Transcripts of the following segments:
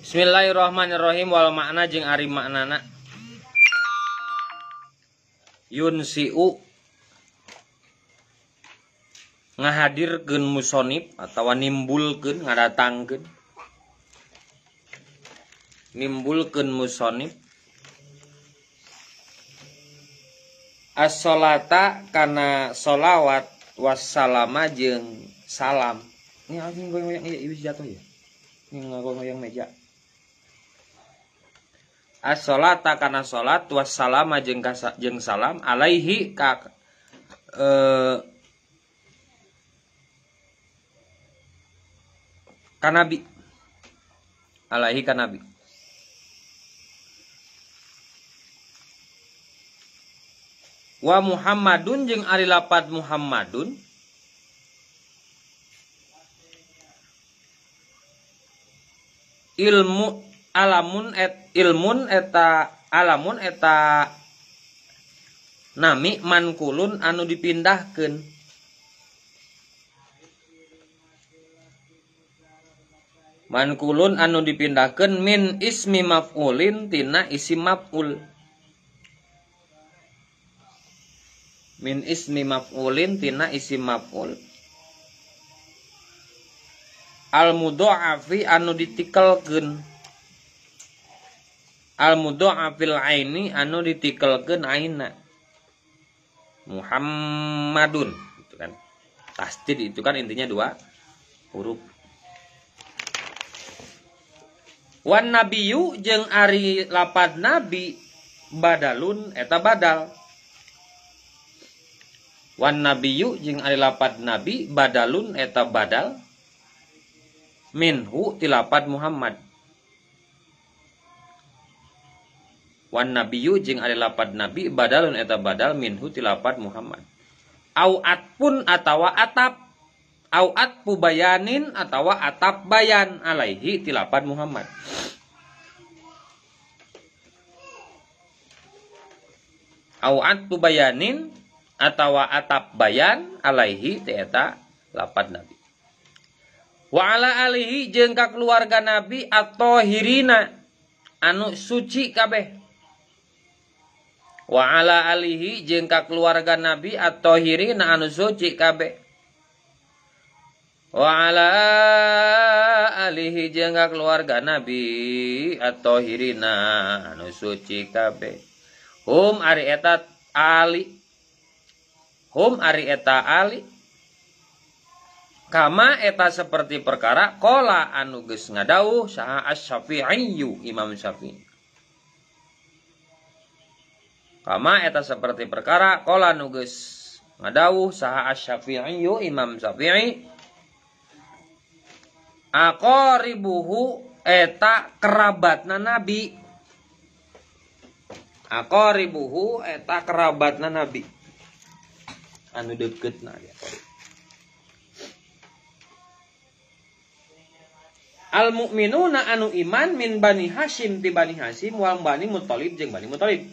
Bismillahirrahmanirrahim. Wal makna jeung ari maknana yunsiu ngahadirkeun musonib atawa nimbulkeun ngadatangkeun nimbulkeun musonib as-sholata kana sholawat wassalama jeung salam. Ini anjing goyang ieu jatuh ya. Ini ngoyang meja. As-sholata kana salat wassalama jeung salam alaihi ka kanabi alaihi kanabi wa Muhammadun jeung ari lapad Muhammadun ilmun eta nami mankulun anu dipindahkeun min ismi maf'ulin tina isim maf'ul al mudha'afi anu ditikelkeun al mudha'afil aini anu ditikelkeun aina Muhammadun itu kan tasdid itu kan intinya 2 huruf. Wan nabiyyu jeung ari lapad nabi badalun eta badal. Wan nabiyyu jeung ari lapad nabi badalun eta badal minhu ti lapad Muhammad. Wan nabiyyu jeung ari lapad nabi badalun eta badal minhu ti lapad Muhammad. Au atpun atawa atap au atpu bayanin atawa atap bayan alaihi ti lapad Muhammad. Au atpu bayanin atawa atap bayan alaihi ti eta lapad nabi. Wa ala alihi jeung ka keluarga nabi at-thahirina anu suci kabeh. Wa ala alihi jeung ka keluarga nabi at-thahirina anu suci kabeh. Wa ala alihi jeung ka keluarga nabi at-thahirina anu suci kabeh. Hum ari eta ali kama eta seperti perkara qala anu geus ngadawuh saha Asy-Syafi'i Imam Syafi'i. Kama eta seperti perkara qala anu geus ngadawuh saha Asy-Syafi'i Imam Syafi'i. Aqaribuhu eta kerabatna nabi. Aqaribuhu eta kerabatna nabi. Anu deuketna dia. Al mukminuna anu iman min Bani Hasyim ti Bani Hasyim wal Bani Muthalib jeung Bani Muthalib.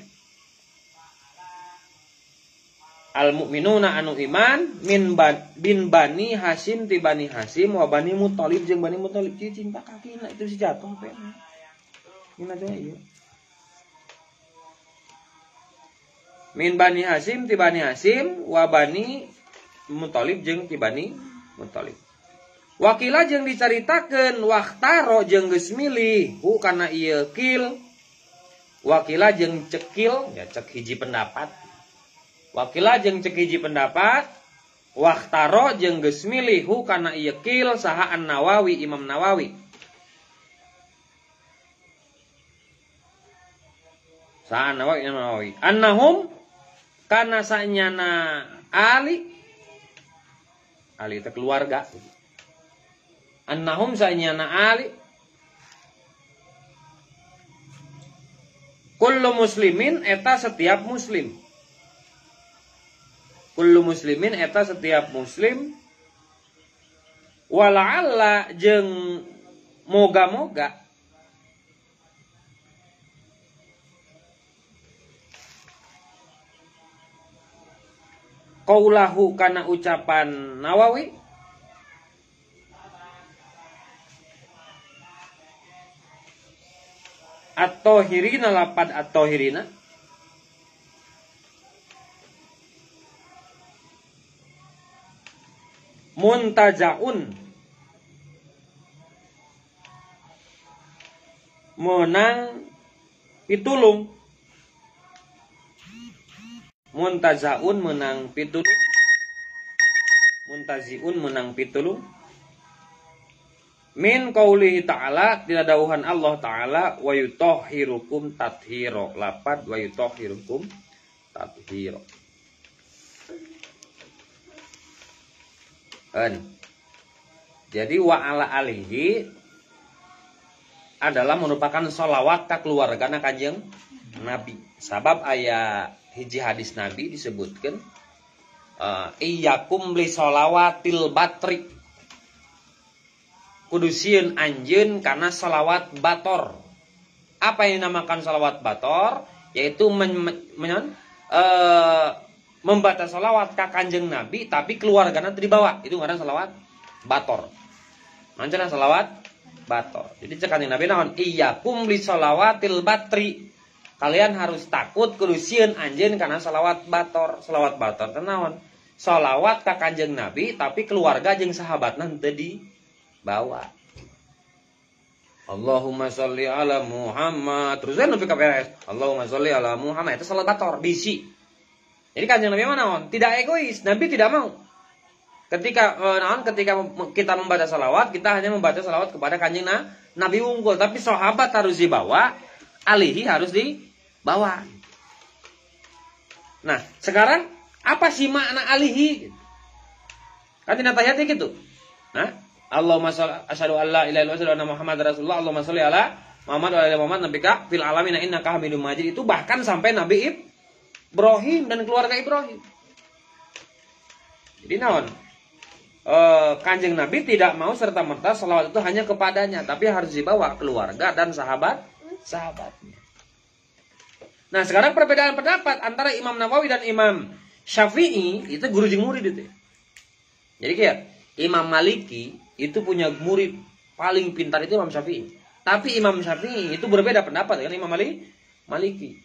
Al mukminuna anu iman min Bani Hasyim ti Bani Hasyim wa Bani Muthalib jeung Bani Muthalib. Cinta kakina itu si jatuh pena. Gimana coba ieu? Min Bani Hasyim ti Bani Hasyim wa Bani Muthalib jeung ti Bani Muthalib. Wakila jeung dicaritakeun waktaro jeung geus milih hu kana ieu kil. Wakila jeung cekil ya cek hiji pendapat. Wakila jeung cek hiji pendapat waktaro jeung geus milih hu kana ieu kil saha An-Nawawi Imam Nawawi. Saha An-Nawawi Imam Nawawi. Annahum kana sanyana ali teh keluarga. Annahum sanyana ali kullu muslimin eta setiap muslim. Kullu muslimin eta setiap muslim. Wala'alla jeung moga-moga qaulahu kana ucapan Nawawi at-tahirina lapad at-tahirina muntajaun menang pitulung. Muntazaun menang pitulung. Muntaziun menang pitulung. Min qaulihi ta'ala tina dawuhan Allah ta'ala wa yutahhirukum tathira. Lapad wa yutahhirukum tathira. Jadi wa ala alihi adalah merupakan sholawat ka keluargana Kanjeng Nabi. Sabab aya hiji hadis Nabi disebutkan iyyakum li sholawatil batri. Kudu sieun anjeun kana sholawat bator. Apa yang dinamakan sholawat bator? Yaitu membaca sholawat ka Kanjeng Nabi tapi keluargana teu dibawa. Itu ngaran sholawat bator. Mancana sholawat bator. Jadi cek Kanjeng Nabi naon? Iyyakum li sholawatil batri. Kalian harus takut kudu sieun anjeun kana sholawat bator. Sholawat bator teh naon? Sholawat ka Kanjeng Nabi tapi keluarga jeung sahabatna teu dibawa. Allahumma sholli ala Muhammad. Terus nepi ka beres. Allahumma sholli ala Muhammad. Itu salat bator bisi. Jadi Kanjeng Nabi naon? Tidak egois. Nabi tidak mau. Ketika kita membaca salawat, kita hanya membaca salawat kepada Kanjeng Nabi unggul. Tapi sahabat harus dibawa, alihi harus dibawa. Nah, sekarang apa sih makna alihi? Kan tina tahiyat gitu. Nah, Allahumma sholli asyhadu an la ilaha illallah wa asyhadu anna Muhammadar Rasulullah. Allahumma sholli ala Muhammad wa ala Muhammad nabika fil alamin innaka Hamidum Majid. Itu bahkan sampai Nabi Ibrahim dan keluarga Ibrahim. Jadi naon? Kanjeng Nabi tidak mau serta-merta salawat itu hanya kepadanya, tapi harus dibawa keluarga dan sahabatnya. Nah, sekarang perbedaan pendapat antara Imam Nawawi dan Imam Syafi'i itu guru jeung murid itu. Jadi kayak Imam Maliki itu punya murid paling pintar itu Imam Syafi'i. Tapi Imam Syafi'i itu berbeda pendapat dengan Imam Maliki.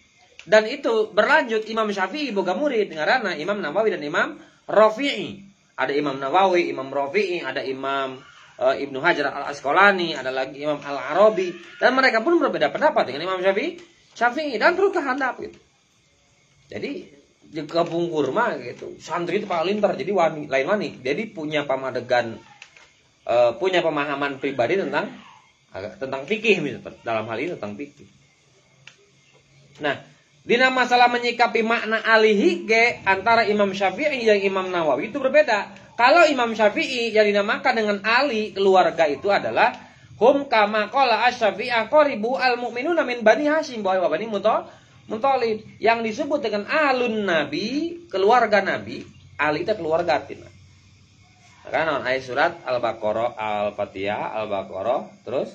Dan itu berlanjut Imam Syafi'i boga murid ngaranna Imam Nawawi dan Imam Rafi'i. Ada Imam Nawawi, Imam Rafi'i, ada Imam Ibnu Hajar Al-Asqalani, ada lagi Imam Al-Arabi, dan mereka pun berbeda pendapat dengan Imam Syafi'i dan terus kehandap gitu. Jadi gabung kurma gitu. Santri itu paling pintar, jadi lain wani. Jadi punya pamadegan, punya pemahaman pribadi tentang fikih misalnya, dalam hal ini tentang fikih. Nah, dina masalah menyikapi makna alihi ge antara Imam Syafi'i dan Imam Nawawi itu berbeda. Kalau Imam Syafi'i yang dinamakan dengan ali keluarga itu adalah hum kama qala asy-Syafi'i qaribu al-mu'minuna min Bani Hasyim wa Bani Muthalib. Yang disebut dengan alun Nabi, keluarga Nabi, ali itu keluarga artinya. Karena ayat surat Al-Baqarah, Al-Fatihah, Al-Baqarah, terus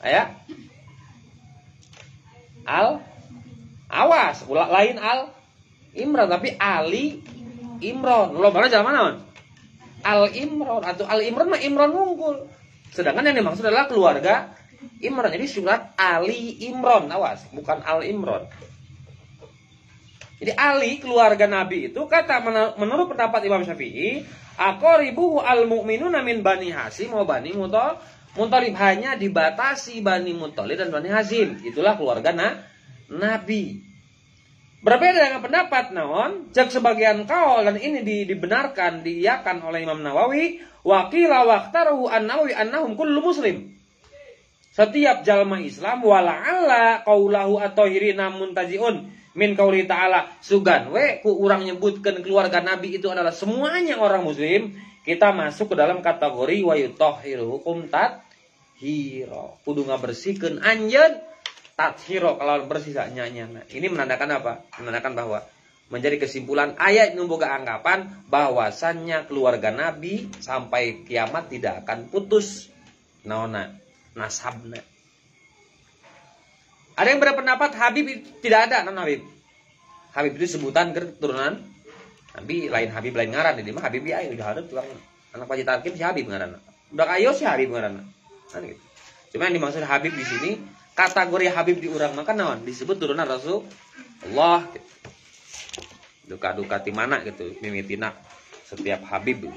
ayat awas lain Al Imran tapi Ali Imron. Lo mana jalan mana? Al Imron atau Al Imron mah Imron unggul. Sedangkan yang dimaksud adalah keluarga Imron. Jadi surat Ali Imron, awas, bukan Al Imron. Jadi Ali keluarga Nabi itu kata menurut pendapat Imam Syafi'i, aqaribuhu al-mu'minuna min Bani Hasyim wa Bani Muthalib, hanya dibatasi Bani Muthalib dan Bani Hasyim. Itulah keluarga Nabi. Berbeda dengan pendapat naon, cek sebagian kaul dan ini dibenarkan, diiyakan oleh Imam Nawawi, wa qila waqtaruhu an-Nawawi annahum kullu muslim. Setiap jalma Islam wala'alla qaulahu at-tahirina muntajiun min qauli ta'ala sugan we ku urang nyebutkeun keluarga Nabi itu adalah semuanya orang muslim, kita masuk ke dalam kategori wa yutahhirukum tathira. Kudu ngabersihkeun anjeun tathira kalau bersih nyanyana. Ini menandakan apa? Menandakan bahwa menjadi kesimpulan ayat nu boga anggapan bahwasannya keluarga Nabi sampai kiamat tidak akan putus naona nasabna. Ada yang berpendapat Habib tidak ada non Habib. Habib itu sebutan keturunan Nabi, lain Habib lain ngaran. Jadi mah Habib ya udah ada tulang anak Paji Tarkim si Habib ngaran. Udah ayo si Habib ngaran. Kan gitu. Cuma yang dimaksud Habib di sini, kategori Habib di urang maka naon disebut turunan Rasulullah gitu. Duka-duka ti mana gitu mimitina setiap Habib.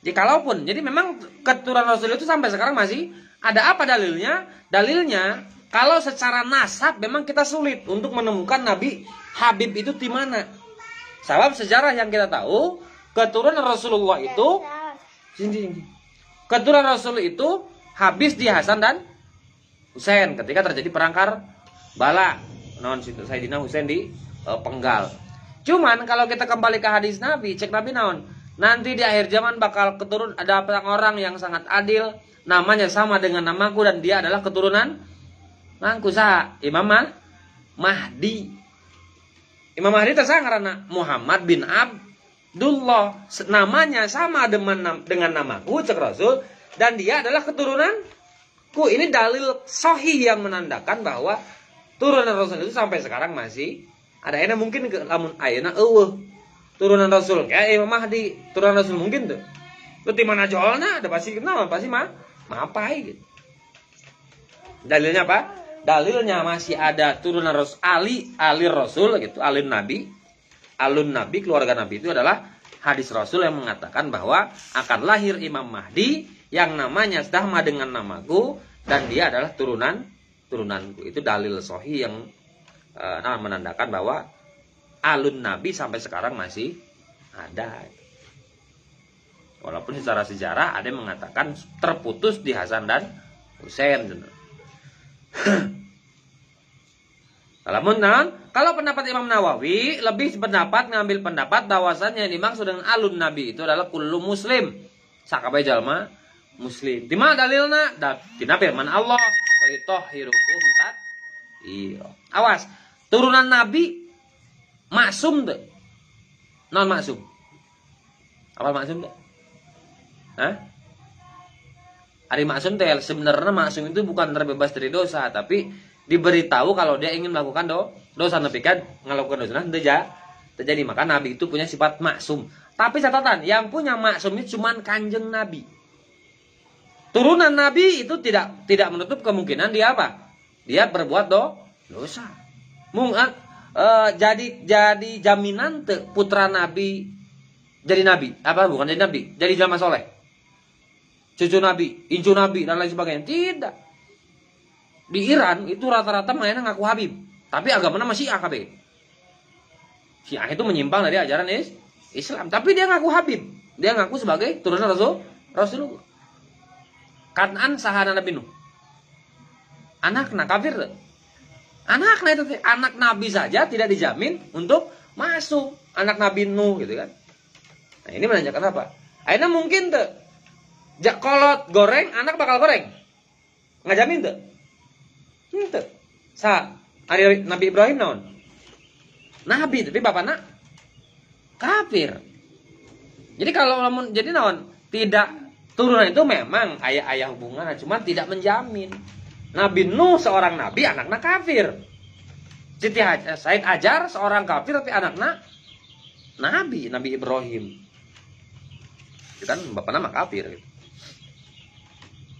Jadi kalaupun, jadi memang keturunan Rasul itu sampai sekarang masih ada. Apa dalilnya? Dalilnya kalau secara nasab memang kita sulit untuk menemukan Nabi Habib itu di mana. Sebab sejarah yang kita tahu, keturunan Rasulullah itu keturunan Rasul itu habis di Hasan dan Husain ketika terjadi perang Karbala. Non Sayyidina Husain di penggal. Cuman kalau kita kembali ke hadis Nabi, cek Nabi naon? Nanti di akhir zaman bakal ada orang yang sangat adil, namanya sama dengan namaku dan dia adalah keturunan nangku saha? Imam Mahdi. Imam Mahdi tersang karena Muhammad bin Abdullah, namanya sama dengan namaku cek Rasul dan dia adalah keturunanku. Ini dalil sahih yang menandakan bahwa turunan Rasul itu sampai sekarang masih ada. Ayeuna mungkin ke lamun ayeuna turunan Rasul kayak Imam Mahdi, turunan Rasul mungkin tuh. Lu di mana jolna ada pasti kenal, pasti mapai gitu. Dalilnya apa? Dalilnya masih ada turunan Rasul Ali Rasul gitu, alun Nabi, keluarga Nabi itu adalah hadis Rasul yang mengatakan bahwa akan lahir Imam Mahdi yang namanya sama dengan namaku dan dia adalah turunanku. Itu dalil sahih yang menandakan bahwa alun Nabi sampai sekarang masih ada. Walaupun secara sejarah ada yang mengatakan terputus di Hasan dan Husain. Kalau pendapat Imam Nawawi lebih pendapat ngambil pendapat bahwasannya yang dimaksud dengan alun Nabi itu adalah kullu muslim, sakabeh jalma muslim. Di mana dalilna? Dina firman Allah, wa yutahhirukum tathira. Awas, turunan Nabi maksum tuh. Non maksum. Apa maksum tuh? Hah? Ari maksum teh sebenarnya maksum itu bukan terbebas dari dosa, tapi diberitahu kalau dia ingin melakukan dosa, tapi kan melakukan dosa terjadi. Maka Nabi itu punya sifat maksum. Tapi catatan, yang punya maksum itu cuma Kanjeng Nabi. Turunan Nabi itu tidak menutup kemungkinan dia apa? Dia berbuat dosa. Jadi jaminan putra Nabi jadi Nabi. Apa bukan jadi Nabi? Jadi jalma soleh. Cucu Nabi, incu Nabi dan lain sebagainya. Tidak. Di Iran itu rata-rata mainnya ngaku Habib, tapi agamanya masih Syiah KB. Syiah itu menyimpang dari ajaran Islam, tapi dia ngaku Habib. Dia ngaku sebagai turunan Rasulullah. Kanan sahana Nabi Nuh. Anaknya kafir. Anaknya itu anak Nabi saja tidak dijamin untuk masuk anak Nabi Nuh gitu kan. Nah, ini menanyakan apa? Akhirnya mungkin tuh kolot goreng, anak bakal goreng. Nggak jamin tuh. Itu. Nabi Ibrahim naon? Nabi, tapi bapaknya kafir. Jadi kalau jadi naon? Tidak, turunan itu memang ayah hubungan, cuma tidak menjamin. Nabi Nuh seorang nabi, anaknya kafir. Siti Said Ajar seorang kafir tapi anaknya Nabi Ibrahim. Itu kan bapaknya mah kafir.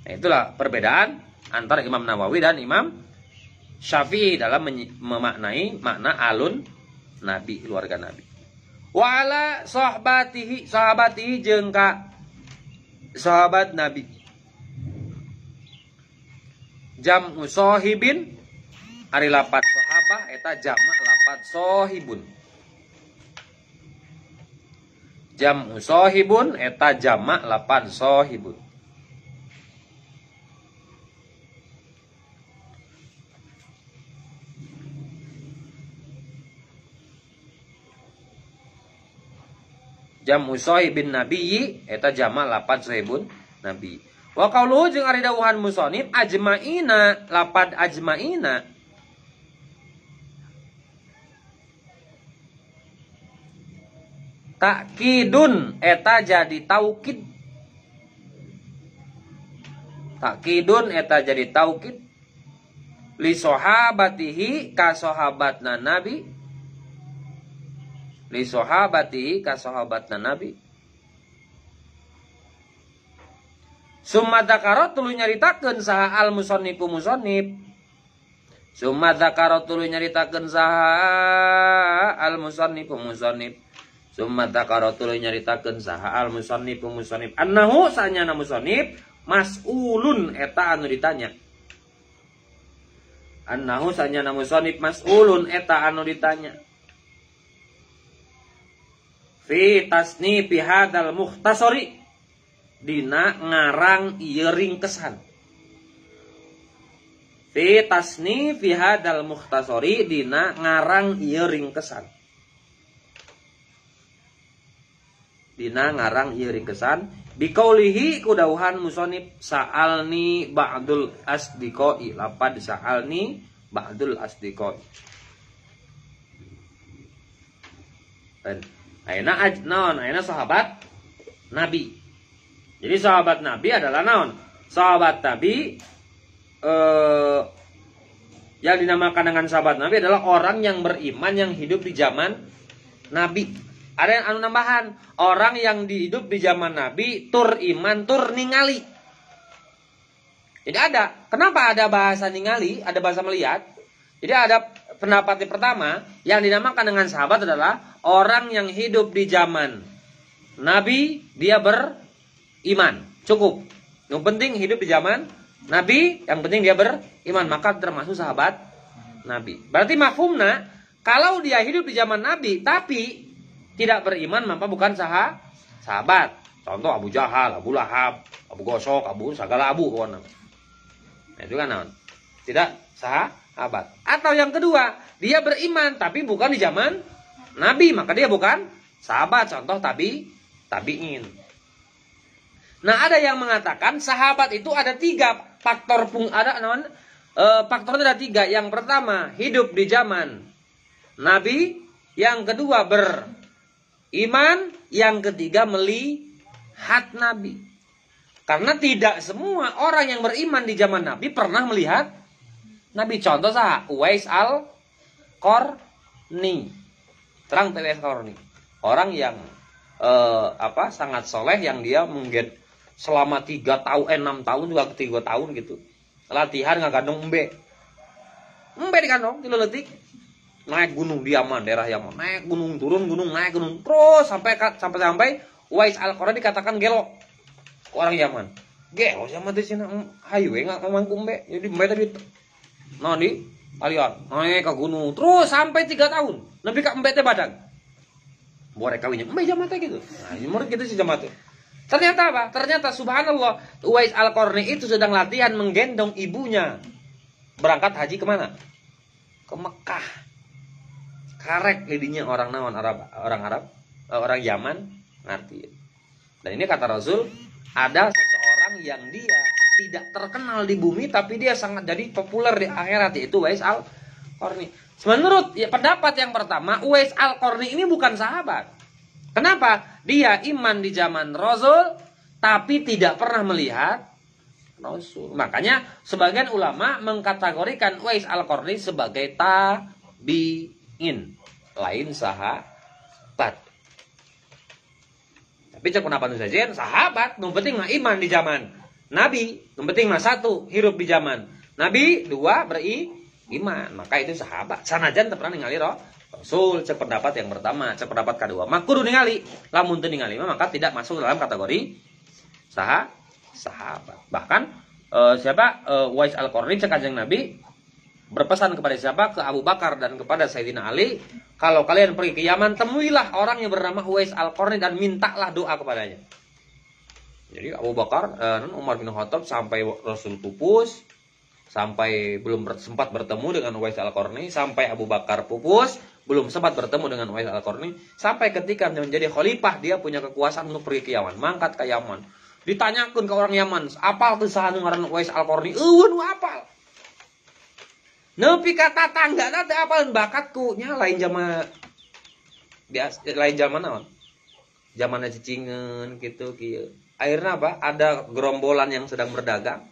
Nah, itulah perbedaan antara Imam Nawawi dan Imam Syafi'i dalam memaknai makna alun Nabi, keluarga Nabi. Wala sahabatihi jeung ka sahabat Nabi. Jam'u sahibin ari lapat sahabah eta jamak lapat sahibun. Jam'u sahibun eta jamak lapan sahibun. Jam'u sahibin nabiyyi eta jamak lapan sahibun nabi. Wa qauluhu jeung ari dawuhan musannif ajmaina lapad ajmaina takkidun eta jadi taukid. Takkidun eta jadi taukid li sahabatihi ka sahabatna nabi. Li sahabatihi ka sahabatna nabi. Summa dzakara tuluy nyaritakeun saha al musannifu musannif. Summa dzakara tuluy nyaritakeun saha al musannifu musannif. Summa dzakara tuluy nyaritakeun saha al musannifu musannif. Annahu sanyana musannif mas'ulun eta anu ditanya. Annahu sanyana musannif mas'ulun eta anu ditanya. Fi tasnifi hadzal mukhtasari dina ngarang ieu ringkesan. Fi tasnifi hadzal mukhtasari dina ngarang ieu ringkesan. Dina ngarang ieu ringkesan biqaulihi kudauhan musannif sa'alni ba'dul asdiqai lapad sa'alni ba'dul asdiqai. Ayeuna sahabat Nabi. Jadi sahabat Nabi adalah naon? Sahabat Nabi yang dinamakan dengan sahabat Nabi adalah orang yang beriman yang hidup di zaman Nabi. Ada yang anu nambahan, orang yang hidup di zaman Nabi tur iman tur ningali. Jadi ada, kenapa ada bahasa ningali, ada bahasa melihat? Jadi ada pendapat yang pertama yang dinamakan dengan sahabat adalah orang yang hidup di zaman Nabi dia beriman. Cukup. Yang penting hidup di zaman Nabi, yang penting dia beriman, maka termasuk sahabat Nabi. Berarti mafhumna kalau dia hidup di zaman Nabi tapi tidak beriman maka bukan sahabat. Contoh Abu Jahal, Abu Lahab, Abu Gosok, segala Abu kawan. Nah, itu kan naon? Tidak sahabat. Atau yang kedua, dia beriman tapi bukan di zaman Nabi, maka dia bukan sahabat. Contoh tabi'in. Nah, ada yang mengatakan sahabat itu ada 3 faktor faktornya ada 3. Yang pertama, hidup di zaman Nabi, yang kedua beriman, yang ketiga melihat Nabi. Karena tidak semua orang yang beriman di zaman Nabi pernah melihat Nabi. Contoh sah Uwais al-Qarni. Terang Uwais al-Qarni. Orang yang sangat soleh yang dia mungkin selama 3 tahun 6 tahun juga 3 tahun gitu. Latihan ngagandong embe. Embe digandong 3 letik. Naik gunung di Yaman, daerah Yaman. Naik gunung, turun gunung, naik gunung. Terus sampai Uwais al-Qarni dikatakan gelo. Orang Yaman. Gelo sama di sini hayu enggak ngomong kumbe. Jadi embe tadi di alian naik ke gunung terus sampai 3 tahun. Nepi ka embe teh badag. Borek kawinnya. Embe jaman teh gitu. Nah, ini murid gitu sih jaman teh. Ternyata apa? Ternyata subhanallah Uwais al-Qarni itu sedang latihan menggendong ibunya berangkat haji kemana? Ke Mekah. Karek lidinya orang naon Arab, orang Yaman ngerti. Dan ini kata Rasul, ada seseorang yang dia tidak terkenal di bumi tapi dia sangat jadi populer di akhirat, yaitu Uwais al-Qarni. Menurut pendapat yang pertama, Uwais al-Qarni ini bukan sahabat. Kenapa? Dia iman di zaman Rasul tapi tidak pernah melihat Rasul. Makanya sebagian ulama mengkategorikan Uwais al-Qarni sebagai tabi'in, lain sahabat. Tapi cek kenapa nu sajen sahabat, nu penting mah iman di zaman Nabi, nu penting mah 1 hidup di zaman Nabi, 2 beriman, maka itu sahabat. Sanajan teu pernah ningali Rasul, cek pendapat yang pertama. Cek pendapat kedua, maka kudu ningali. Lamun teu ningali maka tidak masuk dalam kategori sahabat. Bahkan Uwais al-Qarni cek Kanjeng Nabi berpesan kepada siapa? Ke Abu Bakar dan kepada Sayyidina Ali, kalau kalian pergi ke Yaman, temuilah orang yang bernama Uwais al-Qarni dan mintalah doa kepadanya. Jadi Abu Bakar, Umar bin Khattab sampai Rasul pupus, sampai belum sempat bertemu dengan Uwais al-Qarni, sampai Abu Bakar pupus, belum sempat bertemu dengan Uwais al-Qarni, sampai ketika menjadi khalifah dia punya kekuasaan untuk pergi ke Yaman, mangkat ke Yaman. Ditanyakan ke orang Yaman, apal tuh saha ngaran Uwais al-Qarni? Nu apal. Nepi kata tangga teh apalin bakatku nya lain zaman biasa, lain zaman naon? Zamanna cicingeun gitu kieu. Akhirnya apa? Ada gerombolan yang sedang berdagang.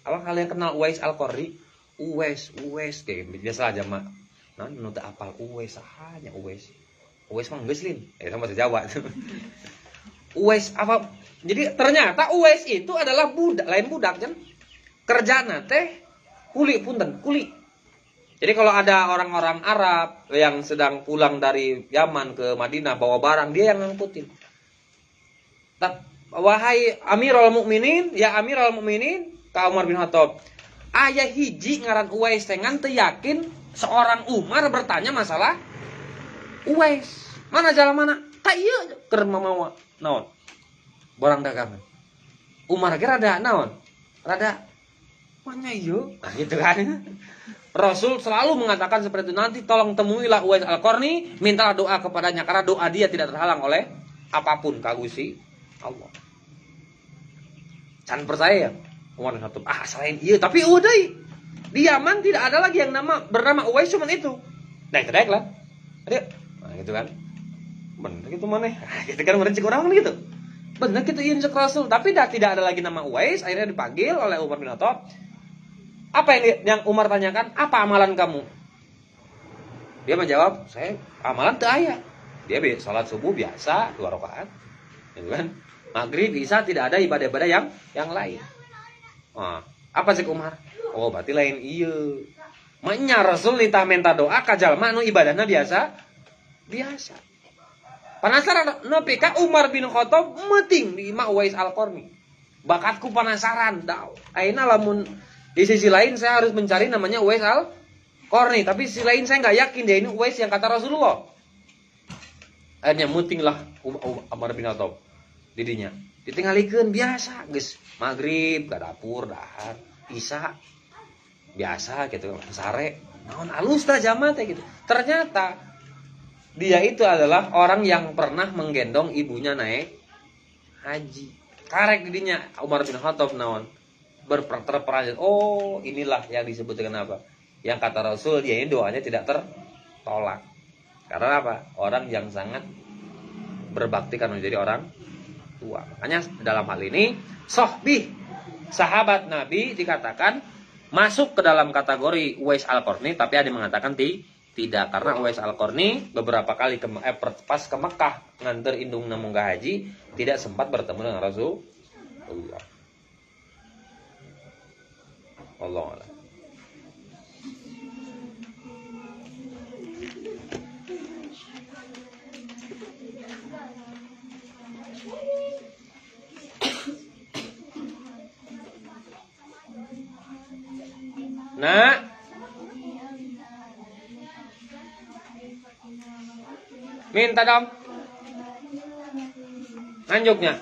Apa kalian kenal Uwais al-Qarni? Uwais kayak biasa aja mah. Nah, nu teu apal Uwais sahanya Uwais. Uwais mah geus lin. Sama Jawa. Uwais apa Jadi ternyata Uwais itu adalah budak, lain budak kan. Kerjana teh kuli punten, kuli. Jadi kalau ada orang-orang Arab yang sedang pulang dari Yaman ke Madinah bawa barang, dia yang ngangkutin. Wahai Amirul Mukminin, ya Amirul Mukminin, ka Umar bin Khattab. Aya hiji ngaran Uwais teh ngan teu yakin seorang Umar bertanya masalah Uwais. Mana jalan mana? Tak ieu keur mamawa. Naon? Barang dagangan. Umar ge rada naon? Rada mana ieu? Nah, gitu kan. Rasul selalu mengatakan seperti itu. Nanti tolong temuilah Uwais Al-Qarni, mintalah doa kepadanya karena doa dia tidak terhalang oleh apapun ka Gusti Allah. Can percaya ya? Umar bin Khattab, selain iya, tapi udah di Yaman tidak ada lagi yang bernama Uwais, cuman itu. Nah, itu daek lah. Nah, gitu kan. Bener gitu mana? Gitu kan merencik orang gitu. Bener gitu insya Rasul, tapi tidak ada lagi nama Uwais. Akhirnya dipanggil oleh Umar bin Khattab. Apa yang Umar tanyakan? Apa amalan kamu? Dia menjawab, saya amalan teu aya. Dia salat subuh biasa 2 rakaat. Gitu kan? Maghrib, isya tidak ada ibadah-ibadah yang lain. Nah, apa sih Umar? Oh, berarti lain iya. Maknya Rasul nitah minta doa ka jalma anu ibadahna biasa. Penasaran nepi ka Umar bin Khattab meuting di Imam Uwais Al-Qarni. Bakatku penasaran. Ayeuna lamun di sisi lain saya harus mencari namanya Uwais Al-Qarni, tapi sisi lain saya enggak yakin dia ini Uwais yang kata Rasulullah. Akhirnya meutinglah Umar bin Khattab didinya. Ditinggalikeun biasa geus maghrib ka dapur dahar isya biasa gitu sare naon alus tah jama teh gitu. Ternyata dia itu adalah orang yang pernah menggendong ibunya naik haji. Karek didinya Umar bin Khattab naon berperan. Oh, inilah yang disebut dengan apa? Yang kata Rasul dia ini doanya tidak tertolak. Karena apa? Orang yang sangat berbakti kan menjadi orang tua. Makanya dalam hal ini sohbih sahabat Nabi dikatakan masuk ke dalam kategori Uwais Al-Qarni, tapi ada yang mengatakan tidak, karena Uwais Al-Qarni beberapa kali pas ke Mekah nganter indung munggah haji tidak sempat bertemu dengan Rasulullah. Allah Allah. Nah, minta dong anjuknya.